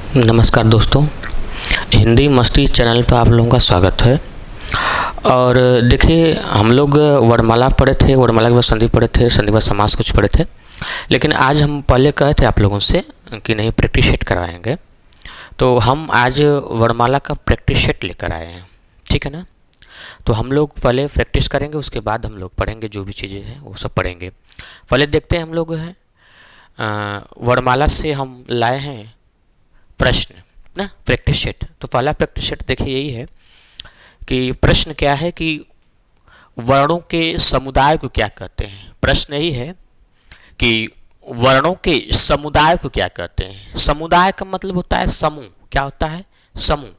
नमस्कार दोस्तों, हिंदी मस्ती चैनल पर आप लोगों का स्वागत है। और देखिए, हम लोग वर्णमाला पढ़े थे, वर्णमाला के बाद संधि पढ़े थे, संधि के बाद समास कुछ पढ़े थे। लेकिन आज हम पहले कहे थे आप लोगों से कि नहीं प्रैक्टिस सेट करवाएंगे, तो हम आज वर्णमाला का प्रैक्टिस सेट लेकर आए हैं। ठीक है ना। तो हम लोग पहले प्रैक्टिस करेंगे, उसके बाद हम लोग पढ़ेंगे, जो भी चीज़ें हैं वो सब पढ़ेंगे। पहले देखते हैं, हम लोग हैं वर्णमाला से हम लाए हैं प्रश्न ना, प्रैक्टिस सेट। तो पहला प्रैक्टिस सेट देखिए यही है कि प्रश्न क्या है कि वर्णों के समुदाय को क्या कहते हैं। प्रश्न यही है कि वर्णों के समुदाय को क्या कहते हैं। समुदाय का मतलब होता है समूह। क्या होता है? समूह,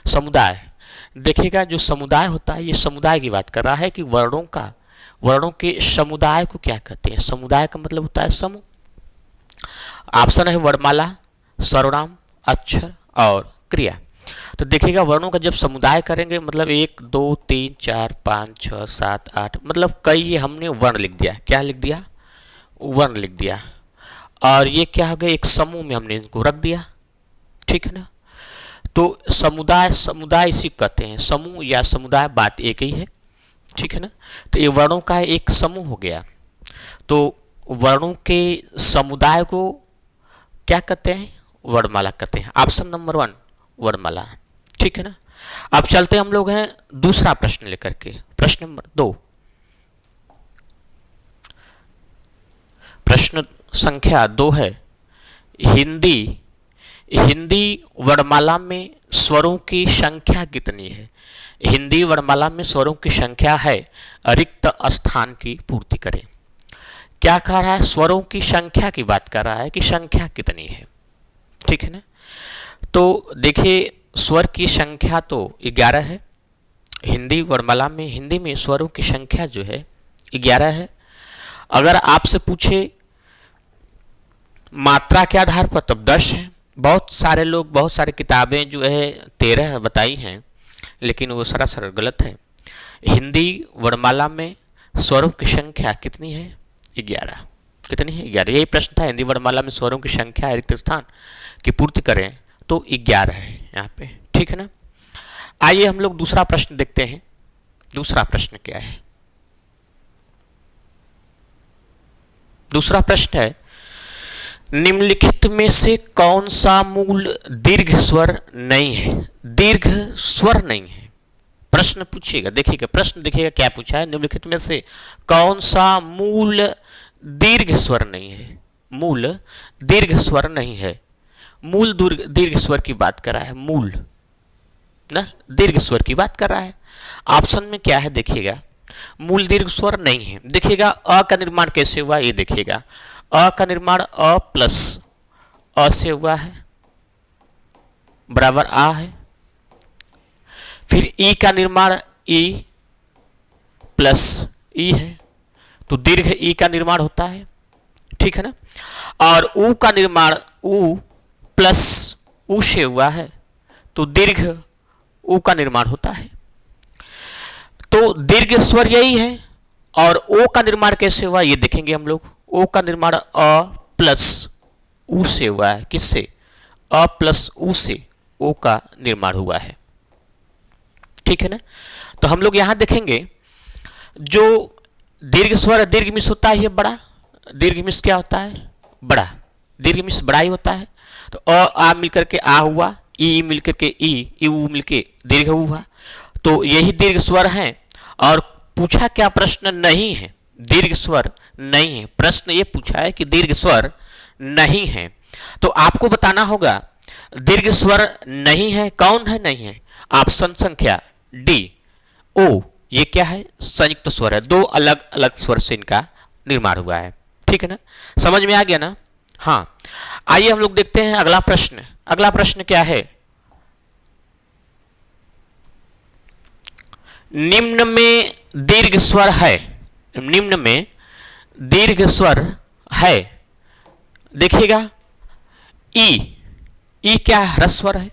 समुदाय। देखिएगा, जो समुदाय होता है, ये समुदाय की बात कर रहा है कि वर्णों के समुदाय को क्या कहते हैं। समुदाय का मतलब होता है समूह। ऑप्शन है वर्णमाला, सर्वनाम, अक्षर और क्रिया। तो देखिएगा, वर्णों का जब समुदाय करेंगे मतलब 1 2 3 4 5 6 7 8, मतलब कई ये हमने वर्ण लिख दिया। क्या लिख दिया? वर्ण लिख दिया। और ये क्या हो गया? एक समूह में हमने इनको रख दिया। ठीक है ना। तो समुदाय इसी कहते हैं। समूह या समुदाय बात एक ही है। ठीक है ना। तो ये वर्णों का एक समूह हो गया। तो वर्णों के समुदाय को क्या कहते हैं? वर्णमाला कहते हैं। ऑप्शन नंबर 1 वर्णमाला। ठीक है ना। अब चलते हम लोग हैं दूसरा प्रश्न लेकर के। प्रश्न नंबर 2, प्रश्न संख्या 2 है, हिंदी वर्णमाला में स्वरों की संख्या कितनी है। हिंदी वर्णमाला में स्वरों की संख्या है, रिक्त स्थान की पूर्ति करें। क्या कह रहा है? स्वरों की संख्या की बात कर रहा है कि संख्या कितनी है। ठीक है ना। तो देखिए, स्वर की संख्या तो 11 है। हिंदी वर्णमाला में, हिंदी में स्वरों की संख्या जो है 11 है। अगर आपसे पूछे मात्रा के आधार पर तब 10 है। बहुत सारे लोग, बहुत सारी किताबें जो है 13 बताई हैं, लेकिन वो सरासर गलत है। हिंदी वर्णमाला में स्वरों की संख्या कितनी है? 11। कितनी है? 11। यही प्रश्न था, हिंदी वर्णमाला में स्वरों की संख्या रिक्त स्थान की पूर्ति करें, तो 11 है यहाँ पे। ठीक है ना। आइए हम लोग दूसरा प्रश्न देखते हैं। दूसरा प्रश्न क्या है? दूसरा प्रश्न है, निम्नलिखित में से कौन सा मूल दीर्घ स्वर नहीं है। दीर्घ स्वर नहीं है। प्रश्न पूछिएगा, देखिएगा प्रश्न, देखिएगा क्या पूछा है। निम्नलिखित में से कौन सा मूल दीर्घ स्वर नहीं है। मूल दीर्घ स्वर नहीं है। मूल दीर्घ स्वर की बात कर रहा है। मूल ना दीर्घ स्वर की बात कर रहा है। ऑप्शन में क्या है? देखिएगा, मूल दीर्घ स्वर नहीं है। देखिएगा, अ का निर्माण कैसे हुआ ये देखिएगा। अ का निर्माण अ प्लस अ से हुआ है, बराबर आ है। फिर ई का निर्माण ई प्लस ई है, तो दीर्घ ई का निर्माण होता है। ठीक है ना। और ऊ का निर्माण ऊ प्लस ऊ से हुआ है, तो दीर्घ ऊ का निर्माण होता है। तो दीर्घ स्वर यही है। और ओ का निर्माण कैसे हुआ ये देखेंगे हम लोग। ओ का निर्माण अ प्लस ऊ से हुआ है। किससे? अ प्लस ऊ से ओ का निर्माण हुआ है। ठीक है ना। तो हम लोग यहां देखेंगे, जो दीर्घ स्वर दीर्घ मिश्र होता है ये बड़ा। दीर्घ मिश्र क्या होता है? बड़ा। दीर्घ मिश्र बड़ा ही होता है। तो अ आ मिलकर के आ हुआ, ई मिलकर के ई ऊ मिलके दीर्घ हुआ। तो यही दीर्घ स्वर है। और पूछा क्या? प्रश्न नहीं है, दीर्घ स्वर नहीं है। प्रश्न ये पूछा है कि दीर्घ स्वर नहीं है। तो आपको बताना होगा दीर्घ स्वर नहीं है, कौन है नहीं है। ऑप्शन संख्या डी, ओ। ये क्या है? संयुक्त स्वर है। दो अलग अलग स्वर से इनका निर्माण हुआ है। ठीक है ना। समझ में आ गया ना। हाँ, आइए हम लोग देखते हैं अगला प्रश्न। अगला प्रश्न क्या है? निम्न में दीर्घ स्वर है। निम्न में दीर्घ स्वर है। देखिएगा, ई क्या है? ह्रस्व स्वर है।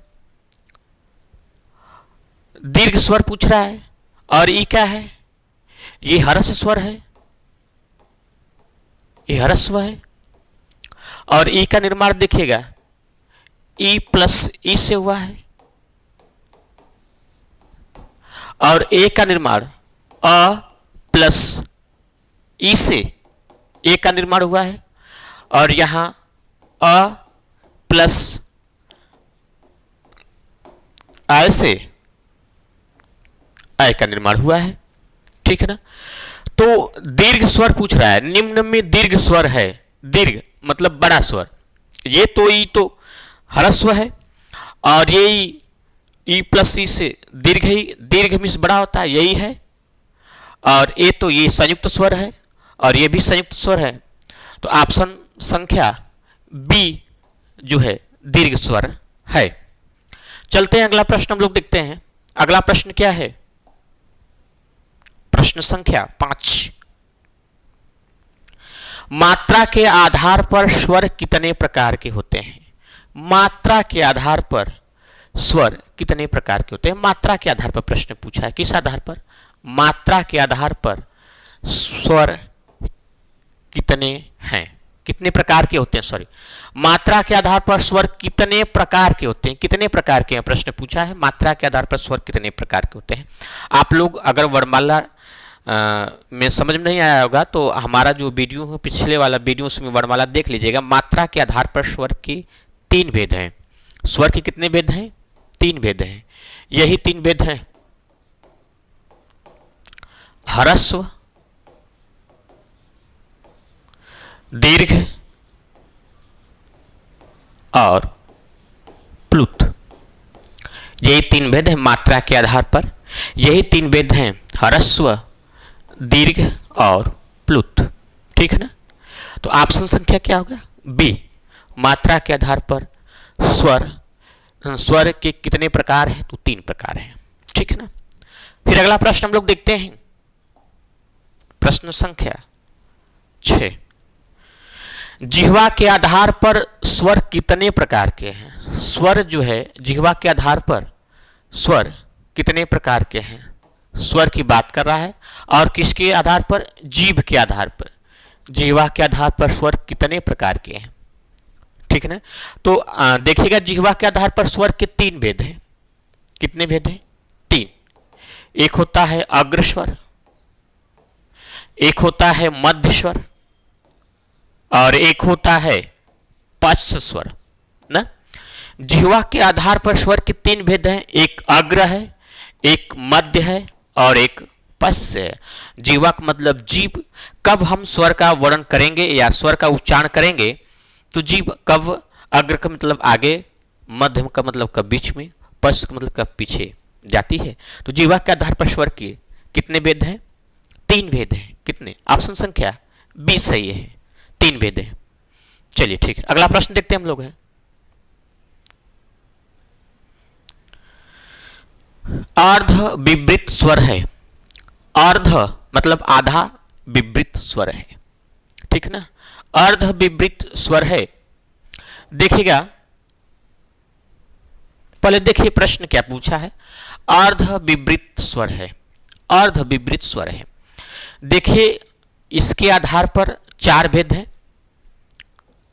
दीर्घ स्वर पूछ रहा है। और ई क्या है? ये ह्रस्व स्वर है। ये ह्रस्व है। और ई का निर्माण देखिएगा, ई प्लस ई से हुआ है और ए का निर्माण अ प्लस ई से ए का निर्माण हुआ है और यहां अ प्लस आई से आई का निर्माण हुआ है। ठीक है ना। तो दीर्घ स्वर पूछ रहा है, निम्न में दीर्घ स्वर है, दीर्घ मतलब बड़ा स्वर, ये तो ई तो ह्रस्व है और ये ई प्लस ई से दीर्घ ही, दीर्घ मीन्स बड़ा होता है, यही है। और ए तो ये संयुक्त स्वर है और ये भी संयुक्त स्वर है। तो ऑप्शन संख्या बी जो है दीर्घ स्वर है। चलते हैं अगला प्रश्न हम लोग देखते हैं। अगला प्रश्न क्या है? प्रश्न संख्या 5। मात्रा के आधार पर स्वर कितने प्रकार के होते हैं? मात्रा के आधार पर स्वर कितने प्रकार के होते हैं? मात्रा के आधार पर प्रश्न पूछा है। किस आधार पर? मात्रा के आधार पर स्वर कितने हैं, कितने प्रकार के होते हैं, सॉरी, मात्रा के आधार पर स्वर कितने प्रकार के होते हैं, कितने प्रकार के हैं प्रश्न पूछा है। मात्रा के आधार पर स्वर कितने प्रकार के होते हैं। आप लोग अगर वर्णमाला में समझ में नहीं आया होगा तो हमारा जो वीडियो है, पिछले वाला वीडियो, उसमें वर्णमाला देख लीजिएगा। मात्रा के आधार पर स्वर के 3 भेद हैं। स्वर के कितने भेद हैं? 3 भेद हैं। यही 3 भेद हैं, ह्रस्व, दीर्घ और प्लुत। यही 3 भेद हैं मात्रा के आधार पर। यही 3 भेद हैं, ह्रस्व, दीर्घ और प्लुत। ठीक है ना। तो ऑप्शन संख्या क्या होगा? बी। मात्रा के आधार पर स्वर के कितने प्रकार हैं? तो 3 प्रकार हैं। ठीक है ना। फिर अगला प्रश्न हम लोग देखते हैं, प्रश्न संख्या 6। जिह्वा के आधार पर स्वर कितने प्रकार के हैं? स्वर जो है, जिह्वा के आधार पर स्वर कितने प्रकार के हैं? स्वर की बात कर रहा है और किसके आधार पर? जीभ के आधार पर। जिह्वा के आधार पर स्वर कितने प्रकार के हैं? ठीक है ना। तो देखिएगा, जिह्वा के आधार पर स्वर के 3 भेद हैं। कितने भेद हैं? 3। एक होता है अग्र स्वर, एक होता है मध्य स्वर और एक होता है पश्च स्वर ना। जिह्वा के आधार पर स्वर के 3 भेद हैं। एक अग्र है, एक मध्य है और एक पश्च है। जिह्वा का मतलब जीभ। कब हम स्वर का वर्णन करेंगे या स्वर का उच्चारण करेंगे तो जीभ कब, अग्र का मतलब आगे, मध्य का मतलब कब बीच में, पश्च का मतलब कब पीछे जाती है। तो जिह्वा के आधार पर स्वर के कितने भेद हैं? 3 भेद हैं। कितने? ऑप्शन संख्या बी सही है, 3 भेद हैं। चलिए ठीक है, अगला प्रश्न देखते हैं हम लोग है। अर्ध विवृत स्वर है। अर्ध मतलब आधा विवृत स्वर है। ठीक है ना। अर्ध विवृत स्वर है। देखिएगा, पहले देखिए प्रश्न क्या पूछा है। अर्ध विवृत स्वर है, अर्ध विवृत स्वर है। देखिए, इसके आधार पर 4 भेद हैं।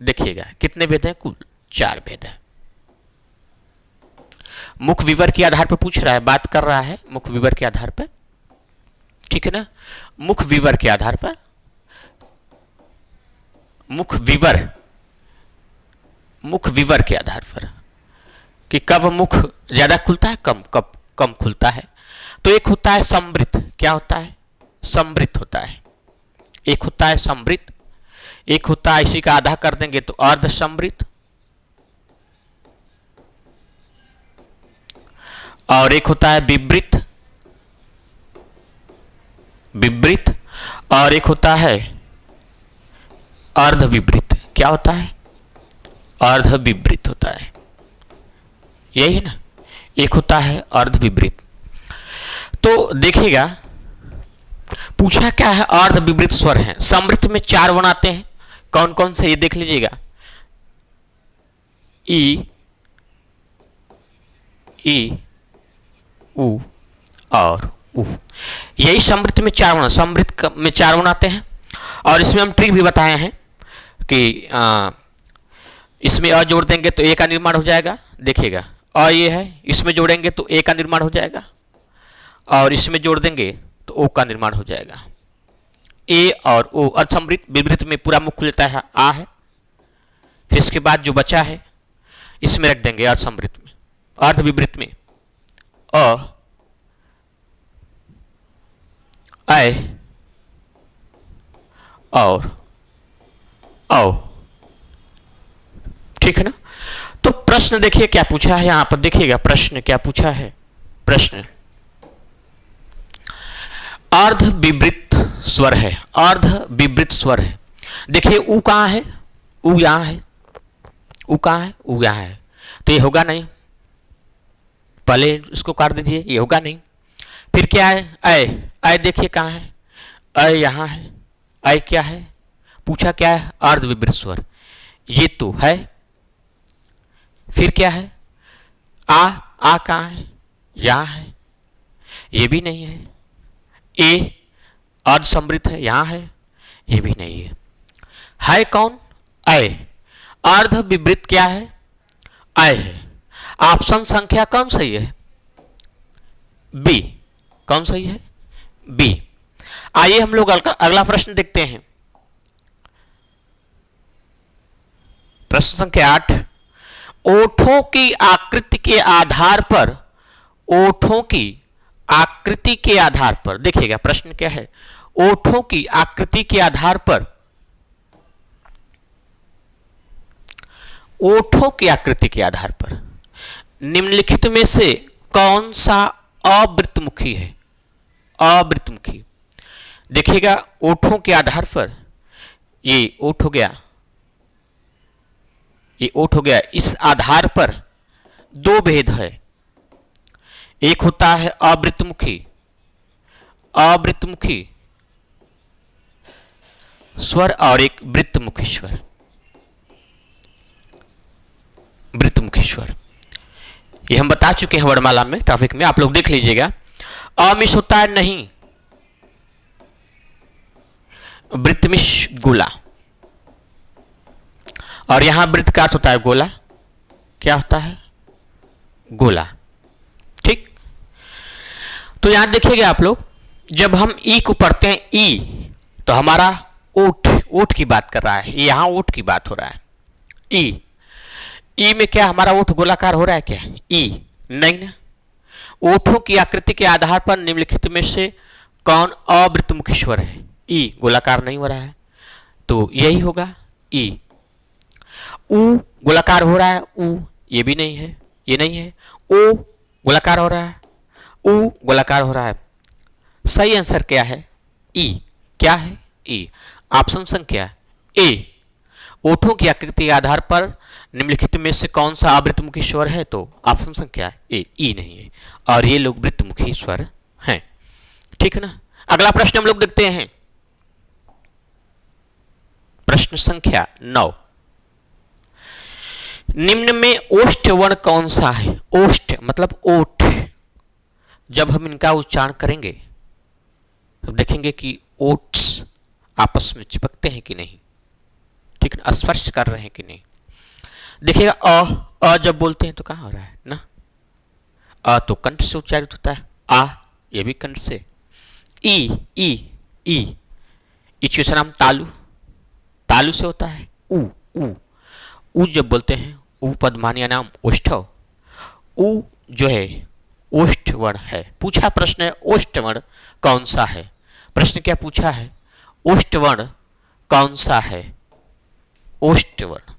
देखिएगा कितने भेद हैं? कुल 4 भेद हैं। मुख विवर के आधार पर पूछ रहा है, बात कर रहा है मुख विवर के आधार पर। ठीक है ना। मुख विवर के आधार पर, मुख विवर के आधार पर कि कब मुख ज्यादा खुलता है, कब कम खुलता है। तो एक होता है समृत। क्या होता है? समृत होता है। एक होता है समृत, एक होता है, इसी का आधा कर देंगे तो अर्ध समृत, और एक होता है विवृत, विवृत, और एक होता है अर्ध विवृत। क्या होता है? अर्ध विवृत होता है। यही है ना। एक होता है अर्ध विवृत। तो देखिएगा, पूछा क्या है? अर्ध विवृत स्वर है। समृत में 4 वर्ण आते हैं। कौन कौन से? ये देख लीजिएगा, ई, उ और उ। यही समृत में 4 वर्ण, समृत में 4 वर्ण आते हैं। और इसमें हम ट्रिक भी बताए हैं कि इसमें अ जोड़ देंगे तो ए का निर्माण हो जाएगा। देखिएगा अ ये है, इसमें जोड़ेंगे तो ए का निर्माण हो जाएगा, और इसमें जोड़ देंगे तो ओ का निर्माण हो जाएगा। ए और ओ अर्धसमृत विवृत में पूरा मुख खुलता है आ है। फिर इसके बाद जो बचा है इसमें रख देंगे अर्धसमृत में, अर्ध विवृत में अ ऐ और औ। ठीक है ना। तो प्रश्न देखिए क्या पूछा है यहां पर, देखिएगा प्रश्न क्या पूछा है। प्रश्न अर्ध विवृत स्वर है, अर्ध विवृत स्वर है। देखिए ऊ कहां है, ऊ यहां है, ऊ कहां है, ऊ यहां है, तो ये होगा नहीं, पहले इसको काट दीजिए, ये होगा नहीं। फिर क्या है ऐ, ऐ देखिए कहां है, ऐ यहां है, ऐ क्या है, पूछा क्या है अर्ध विवृत स्वर, ये तो है। फिर क्या है आ कहां है, यहां है, ये भी नहीं है। ए अर्ध समृत है, यहां है, ये भी नहीं है कौन ऐ, अर्ध विवृत क्या है ऐ है। ऑप्शन संख्या कौन सही है, बी। कौन सही है, बी। आइए हम लोग अगला प्रश्न देखते हैं। प्रश्न संख्या 8, ओठों की आकृति के आधार पर, ओठों की आकृति के आधार पर, देखिएगा प्रश्न क्या है, ओठों की आकृति के आधार पर, ओठों की आकृति के आधार पर निम्नलिखित में से कौन सा अवृत्तमुखी है, अवृत्तमुखी। देखिएगा ओठों के आधार पर, ये ओठ हो गया, ये ओठ हो गया, इस आधार पर दो भेद है, एक होता है अवृत्तमुखी, अवृत्तमुखी स्वर, और एक वृत्तमुखी स्वर, वृत्तमुखी स्वर। ये हम बता चुके हैं वर्णमाला में, टॉपिक में, आप लोग देख लीजिएगा। अमिश होता है नहीं, वृत्तमिश गोला, और यहां वृत्त का अर्थ होता है गोला, क्या होता है गोला। ठीक, तो यहां देखिएगा आप लोग, जब हम ई को पढ़ते हैं ई, तो हमारा ओठ, ओठ की बात कर रहा है, यहां ओठ की बात हो रहा है। ई में क्या हमारा ओठ गोलाकार हो रहा है क्या, ई नहीं ना। ओठों की आकृति के आधार पर निम्नलिखित में से कौन अवृत्तमुखी स्वर है, ई गोलाकार नहीं हो रहा है, तो यही होगा ई। ऊ गोलाकार हो रहा है, ऊ, ये भी नहीं है, ये नहीं है। ओ गोलाकार हो रहा है, ऊ गोलाकार हो रहा है। सही आंसर क्या है, ई। क्या है, ई। ऑप्शन संख्या ए। ओठों की आकृति के आधार पर निम्नलिखित में से कौन सा अवृत्तमुखी स्वर है, तो ऑप्शन संख्या ए, ई नहीं है, और ये लोग वृत्तमुखी स्वर हैं। ठीक है ना। अगला प्रश्न हम लोग देखते हैं, प्रश्न संख्या 9, निम्न में ओष्ठ वर्ण कौन सा है, ओष्ठ मतलब ओठ। जब हम इनका उच्चारण करेंगे तो देखेंगे कि ओट्स आपस में चिपकते हैं कि नहीं, ठीक है, स्पर्श कर रहे हैं कि नहीं। देखिएगा अ जब बोलते हैं तो कहां हो रहा है ना, अ तो कंठ से उच्चारित होता है, आ ये भी कंठ से। ई ई ई इस नाम तालु, तालु से होता है। ऊ ऊ ऊ जब बोलते हैं, ऊ पद्मानिया नाम ओष्ठव, ऊ जो है ओष्ठ वर्ण है। पूछा प्रश्न है ओष्ठ वर्ण कौन सा है, प्रश्न क्या पूछा है, ओष्ठ वर्ण कौन सा है, ओष्ठ वर्ण,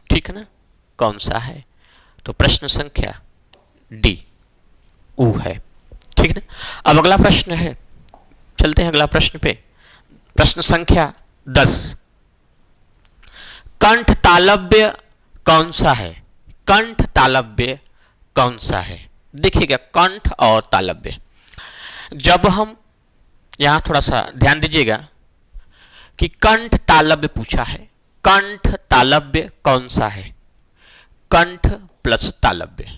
ठीक है ना, कौन सा है, तो प्रश्न संख्या डी, ऊ है। ठीक है ना। अब अगला प्रश्न है, चलते हैं अगला प्रश्न पे, प्रश्न संख्या 10, कंठ तालव्य कौन सा है, कंठ तालव्य कौन सा है। देखिएगा कंठ और तालव्य, जब हम यहां थोड़ा सा ध्यान दीजिएगा कि कंठ तालव्य पूछा है, कंठ तालव्य कौन सा है, कंठ प्लस तालव्य,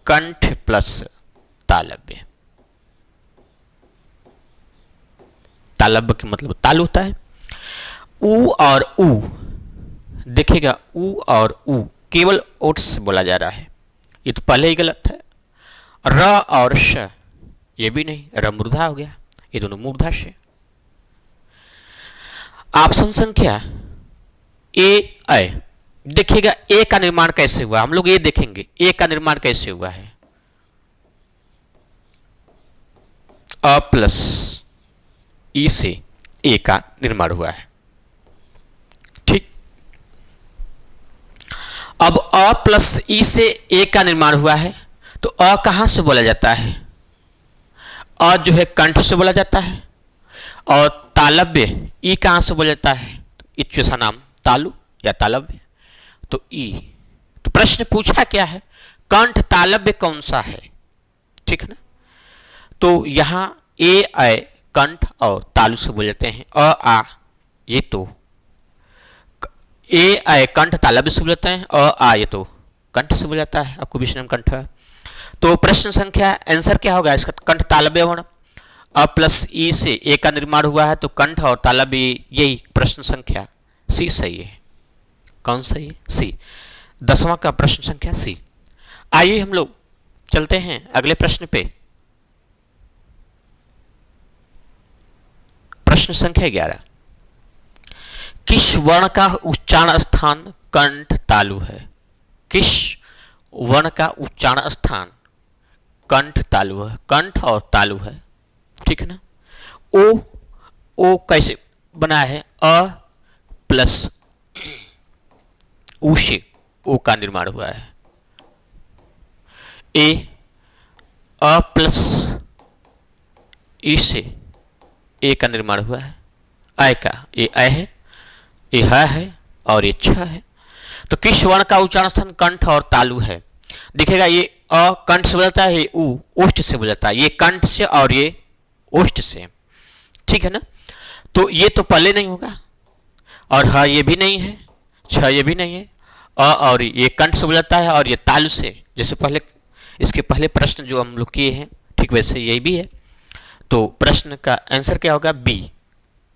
कंठ प्लस तालव्य। तालव्य का मतलब तालु होता है। ऊ और ऊ देखिएगा ऊ और ऊ केवल ओठ से बोला जा रहा है, ये तो पहले ही गलत है। र और श ये भी नहीं, र मूर्धा हो गया, ये दोनों मूर्धा से। ऑप्शन संख्या ए आई। देखिएगा ए का निर्माण कैसे हुआ, हम लोग ये देखेंगे ए का निर्माण कैसे हुआ है। अ प्लस ई से ए का निर्माण हुआ है, ठीक। अब अ प्लस ई से ए का निर्माण हुआ है, तो अ कहां से बोला जाता है? अ जो है कंठ से बोला जाता है, और तालव्य ई कहां से बोला जाता है? इच्छा नाम तालु या तालव्य, तो ई। तो प्रश्न पूछा क्या है? कंठ तालव्य कौन सा है, ठीक है ना। तो यहां ए आई कंठ और तालु से बोल जाते हैं। अ आ ये तो ए आई कंठ तालव्य से बोल जाते हैं, अ आ ये तो कंठ से बोल जाता है, आपको विषम कंठ है। तो प्रश्न संख्या आंसर क्या होगा इसका? कंठ तालव्य वर्ण। अ प्लस ई से ए का निर्माण हुआ है, तो कंठ और तालव्य, यही प्रश्न संख्या सी सही है। कौन सही है? सी। 10वां का प्रश्न संख्या सी। आइए हम लोग चलते हैं अगले प्रश्न पे। प्रश्न संख्या 11। किस वर्ण का उच्चारण स्थान कंठ तालु है? किस वर्ण का उच्चारण स्थान कंठ तालु है? कंठ और तालु है, ठीक है ना। ओ कैसे बना है? अ प्लस ऊ से ओ का निर्माण हुआ है। ए अ प्लस ई से ए का निर्माण हुआ है। आय का ये अय है, ये है और ये छ है। तो किस वर्ण का उच्चारण स्थान कंठ और तालु है? दिखेगा ये अ कंठ से बोलता है, ये ऊ ओष्ठ से बोलता है, ये कंठ से और ये ओष्ठ से, ठीक है ना। तो ये तो पहले नहीं होगा, और ह ये भी नहीं है, छ ये भी नहीं है। अ और ये कंठ से बोलता है और ये तालु से, जैसे पहले इसके पहले प्रश्न जो हम लोग किए हैं, ठीक वैसे यही भी है। तो प्रश्न का आंसर क्या होगा? बी।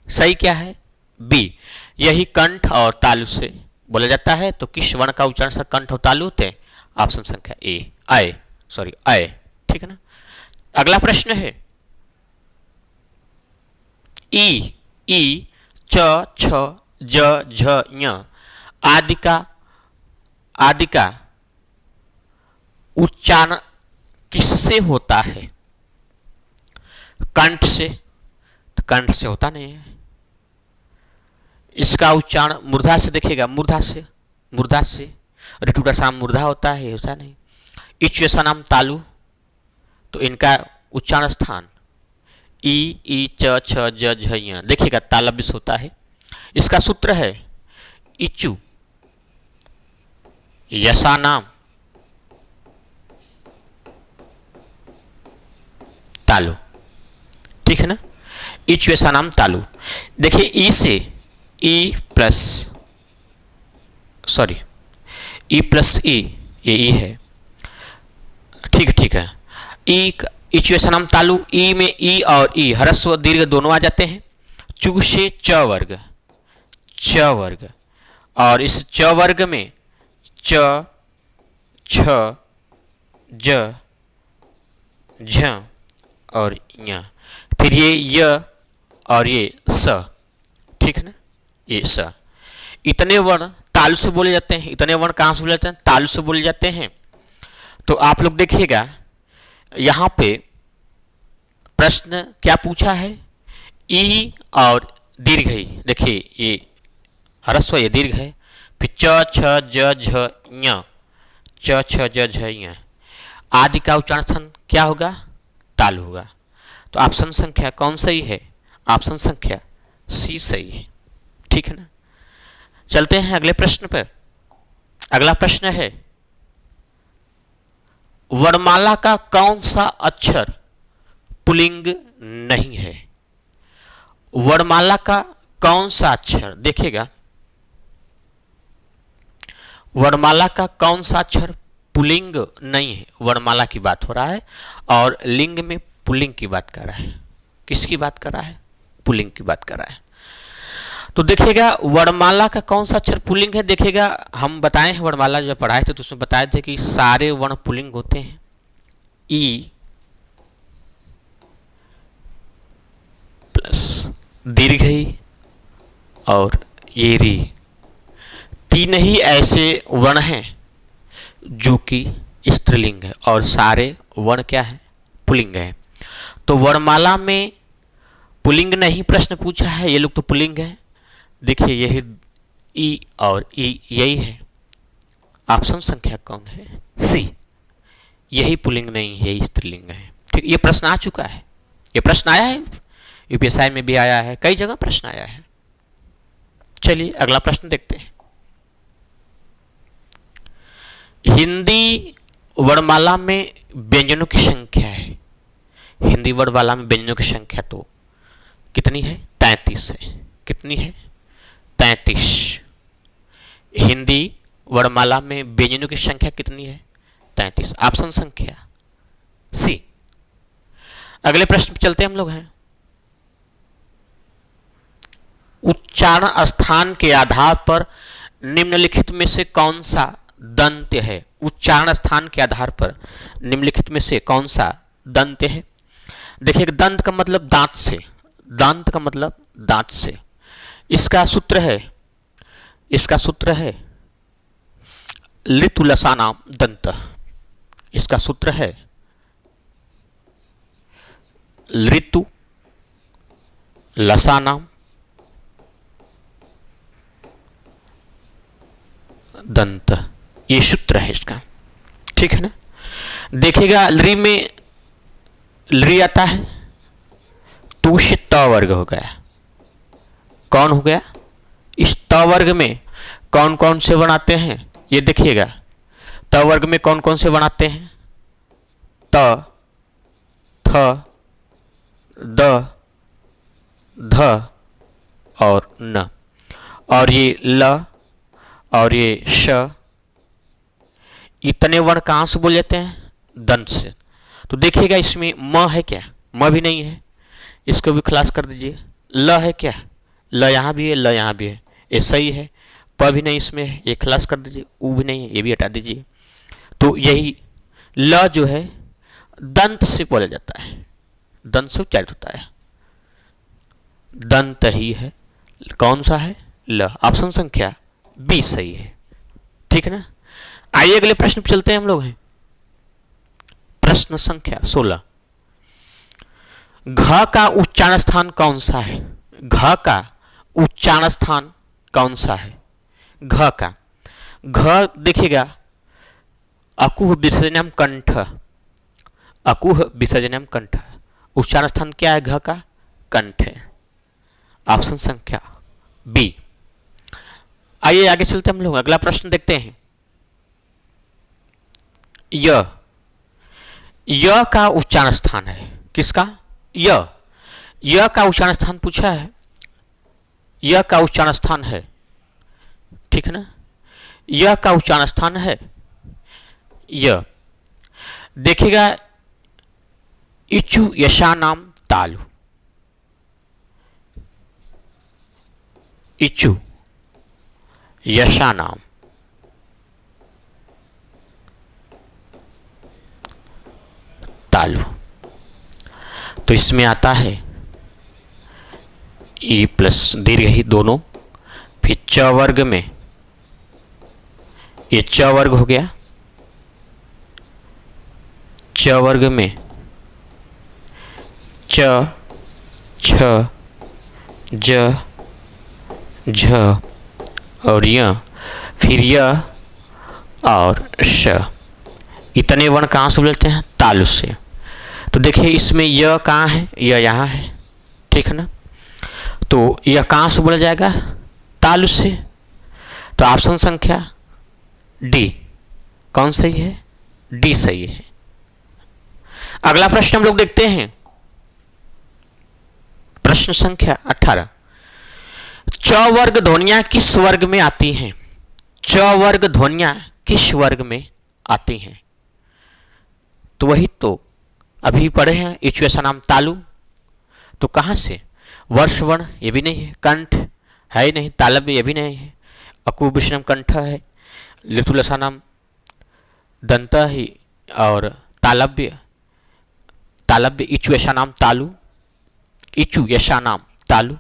सही क्या है? बी। यही कंठ और तालु से बोला जाता है। तो किस वर्ण का उच्चारण से कंठ और तालु होते हैं? ऑप्शन संख्या ए आय, सॉरी आय, ठीक है ना। अगला प्रश्न है ई च छ ज झ ञ आदि का उच्चारण किससे होता है? कंठ से? तो कंठ से होता नहीं है। इसका उच्चारण मूर्धा से, देखिएगा मूर्धा से ऋतुटा साम मूर्धा होता है, होता नहीं। इच नाम तालु, तो इनका उच्चारण स्थान ई च छ ज झ ञ, देखिएगा तालव्य से होता है। इसका सूत्र है इचु यसा नाम तालु, ठीक है ना। इच यसा नाम तालु। देखिए ई से ई प्लस ई, ये ई है, ठीक है। ई इच नाम तालु, ई में ई और ई ह्रस्व दीर्घ दोनों आ जाते हैं। चू से च वर्ग, और इस च वर्ग में च छ ज झ और य, फिर ये य और ये स, ठीक है ना, ये स। इतने वर्ण तालु से बोले जाते हैं। इतने वर्ण कहां से बोले जाते हैं? तालु से बोले जाते हैं। तो आप लोग देखिएगा यहां पे प्रश्न क्या पूछा है? ई और दीर्घ ही, देखिए ये ह्रस्व ये दीर्घ है, फिर च छ ज झ ञ, च छ ज झ ञ, आदि का उच्चारण स्थान क्या होगा? तालु होगा। तो ऑप्शन संख्या कौन सही है? ऑप्शन संख्या सी सही है, ठीक है ना। चलते हैं अगले प्रश्न पर। अगला प्रश्न है वर्णमाला का कौन सा अक्षर पुल्लिंग नहीं है? वर्णमाला का कौन सा अक्षर, देखिएगा वर्णमाला का कौन सा अक्षर पुल्लिंग नहीं है? वर्णमाला की बात हो रहा है और लिंग में पुल्लिंग की बात कर रहा है। किसकी बात कर रहा है? पुल्लिंग की बात कर रहा है। तो देखिएगा वर्णमाला का कौन सा अक्षर पुल्लिंग है। देखिएगा हम बताए हैं, वर्णमाला जो पढ़ाए थे तो उसमें बताए थे कि सारे वर्ण पुल्लिंग होते हैं। ई प्लस दीर्घ ई और ये री, तीन ही ऐसे वर्ण हैं जो कि स्त्रीलिंग है और सारे वर्ण क्या है, पुल्लिंग है। तो वर्णमाला में पुल्लिंग नहीं प्रश्न पूछा है, ये लोग तो पुल्लिंग है। देखिए यही ई और ई यही है। ऑप्शन संख्या कौन है, सी, यही पुल्लिंग नहीं है, यही स्त्रीलिंग है। ठीक, ये प्रश्न आ चुका है, ये प्रश्न आया है, यूपीएसआई में भी आया है, कई जगह प्रश्न आया है। चलिए अगला प्रश्न देखते हैं। हिंदी वर्णमाला में व्यंजनों की संख्या है। हिंदी वर्णमाला में व्यंजनों की संख्या तो कितनी है, 33 है। कितनी है, 33। हिंदी वर्णमाला में व्यंजनों की संख्या कितनी है, 33। ऑप्शन संख्या सी। अगले प्रश्न पर चलते हम लोग हैं। उच्चारण स्थान के आधार पर निम्नलिखित में से कौन सा दंत्य है। उच्चारण स्थान के आधार पर निम्नलिखित में से कौन सा दंत्य है। देखिए दंत का मतलब दांत से, दांत का मतलब दांत से। इसका सूत्र है, इसका सूत्र है लितु लसानाम दंत। इसका सूत्र है लितु लसानाम दंत, ये सूत्र है इसका। ठीक है ना। देखिएगा लरी में लरी आता है तो उसे त वर्ग हो गया। कौन हो गया, इस त वर्ग में कौन कौन से बनाते हैं, ये देखिएगा। त वर्ग में कौन कौन से बनाते हैं, त, थ, द, ध और न, और ये ल और ये श, इतने वर्ण कहां से बोल जाते हैं, दंत से। तो देखिएगा इसमें म है क्या, म भी नहीं है, इसको भी खलास कर दीजिए। ल है क्या, ल यहाँ भी है, ल यहाँ भी है, ये सही है। प भी नहीं इसमें है, ये खलास कर दीजिए। उ भी नहीं है, ये भी हटा दीजिए। तो यही ल जो है दंत से बोला जाता है, दंत से उच्चारित होता है, दंत ही है। कौन सा है, ल। ऑप्शन संख्या बी सही है। ठीक है ना। आइए अगले प्रश्न पर चलते हैं हम लोग हैं। प्रश्न संख्या 16। घ का उच्चारण स्थान कौन सा है। घ का उच्चारण स्थान कौन सा है। घ का, घ देखिएगा अकुह विसर्जनम कंठ, अकुह विसर्जनम कंठ, उच्चारण स्थान क्या है घ का, कंठ है। ऑप्शन संख्या बी। आइए आगे चलते हम लोग, अगला प्रश्न देखते हैं। य, य का उच्चारण स्थान है किसका, य। य का उच्चारण स्थान पूछा है, य का उच्चारण स्थान है। ठीक है ना। य का उच्चारण स्थान है य। देखिएगा इचु यशा नाम तालु, इचु यशा नाम तालु। तो इसमें आता है ई प्लस दीर्घ ही दोनों, फिर च वर्ग में ये च वर्ग हो गया, च वर्ग में च, छ, ज, झ और य, फिर य और श। इतने वर्ण कहाँ से बोलते हैं, तालु से। तो देखिए इसमें य कहाँ है, य यहाँ है। ठीक है ना। तो यह कहाँ से बोला जाएगा, तालु से। तो ऑप्शन संख्या डी। कौन सही है, डी सही है। अगला प्रश्न हम लोग देखते हैं। प्रश्न संख्या 18। च वर्ग ध्वनियां किस वर्ग में आती हैं। च वर्ग ध्वनियां किस वर्ग में आती हैं। तो वही तो अभी पढ़े हैं, इचुएसा नाम तालु। तो कहां से, वर्ष वर्ण ये भी नहीं है, कंठ है ही नहीं। तालव्य ये भी नहीं है। अकुविशनम कंठ है। लितुलसानाम दंत ही। और तालव्य, तालव्य इचु यशानाम तालु, इचु यशानाम तालु,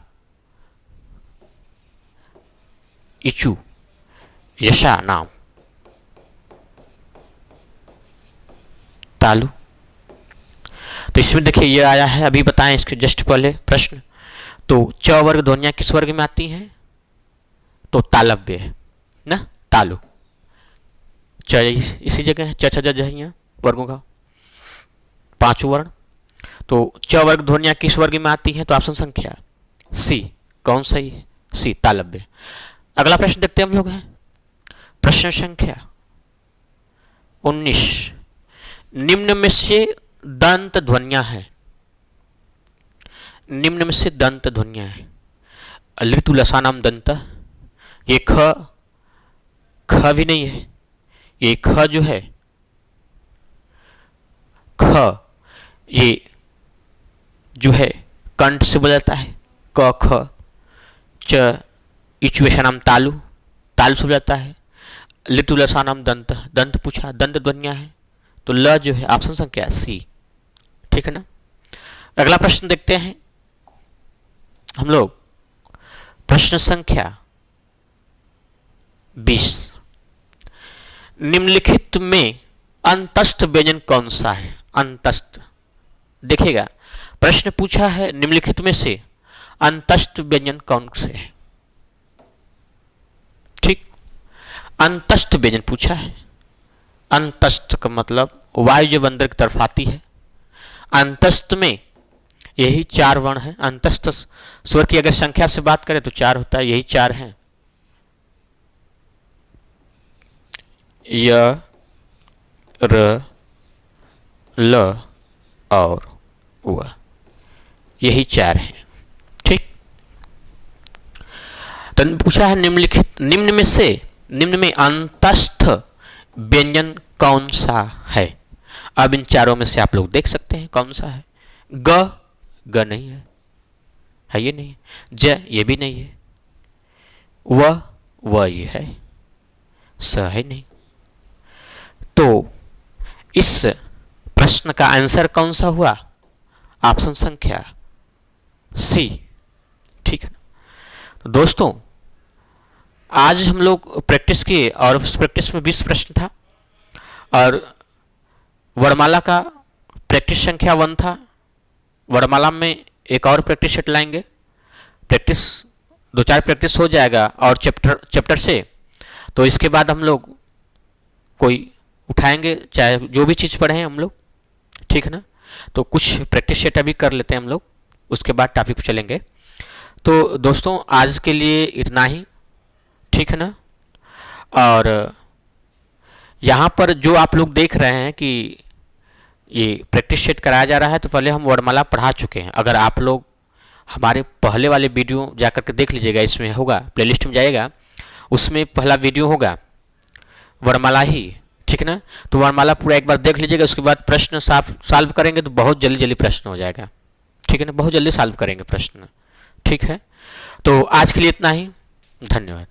इचु यशानाम तालु। तो इसमें देखिए ये आया है, अभी बताएं इसके जस्ट पहले प्रश्न। तो च वर्ग ध्वनियां किस वर्ग में आती हैं? तो तालव्य है ना, तालु। च इसी जगह है, च छ ज झ वर्गों का पांचों वर्ण। तो च वर्ग ध्वनियां किस वर्ग में आती हैं? तो ऑप्शन संख्या सी। कौन सही है? सी, तालव्य। अगला प्रश्न देखते हैं हम लोग हैं, प्रश्न संख्या 19। निम्न में से दंत ध्वनियां हैं, निम्न में से दंत ध्वनियां हैं। लितुलसानाम दंत, ये ख भी नहीं है। ये ख जो है, ख ये जो है कंठ से बोलता है। क ख। च इचुएशनाम तालु, तालु से बोलता है। लितुलसानाम दंत, दंत पूछा, दंत ध्वनियां है। तो ल जो है ऑप्शन संख्या सी, ठीक है ना। अगला प्रश्न देखते हैं हम लोग, प्रश्न संख्या 20। निम्नलिखित में अंतस्थ व्यंजन कौन सा है? अंतस्थ, देखिएगा प्रश्न पूछा है निम्नलिखित में से अंतस्थ व्यंजन कौन से है। ठीक, अंतस्थ व्यंजन पूछा है। अंतस्थ का मतलब वायु जब अंदर की तरफ आती है। अंतस्थ में यही 4 वर्ण है। अंतस्थ स्वर की अगर संख्या से बात करें तो 4 होता है, यही 4 हैं। य, र, ल और व, यही 4 हैं। ठीक, तो पूछा है निम्नलिखित, निम्न में से, निम्न में अंतस्थ व्यंजन कौन सा है? अब इन चारों में से आप लोग देख सकते हैं कौन सा है। ग नहीं है ये नहीं है। ज ये भी नहीं है। व ये है। स है नहीं। तो इस प्रश्न का आंसर कौन सा हुआ? ऑप्शन संख्या सी, ठीक है ना। तो दोस्तों आज हम लोग प्रैक्टिस किए और उस प्रैक्टिस में 20 प्रश्न था और वर्णमाला का प्रैक्टिस संख्या 1 था। वर्णमाला में एक और प्रैक्टिस सेट लाएंगे। प्रैक्टिस 2-4 प्रैक्टिस हो जाएगा और चैप्टर से, तो इसके बाद हम लोग कोई उठाएंगे, चाहे जो भी चीज़ पढ़े हैं हम लोग, ठीक है ना। तो कुछ प्रैक्टिस सेट अभी कर लेते हैं हम लोग, उसके बाद टॉपिक पर चलेंगे। तो दोस्तों आज के लिए इतना ही, ठीक है ना। और यहाँ पर जो आप लोग देख रहे हैं कि ये प्रैक्टिस सेट कराया जा रहा है, तो पहले हम वर्णमाला पढ़ा चुके हैं। अगर आप लोग हमारे पहले वाले वीडियो जाकर के देख लीजिएगा, इसमें होगा, प्लेलिस्ट में जाएगा, उसमें पहला वीडियो होगा वर्णमाला ही, ठीक है ना। तो वर्णमाला पूरा एक बार देख लीजिएगा, उसके बाद प्रश्न सॉल्व करेंगे तो बहुत जल्दी प्रश्न हो जाएगा, ठीक है ना। बहुत जल्दी सॉल्व करेंगे प्रश्न, ठीक है। तो आज के लिए इतना ही, धन्यवाद।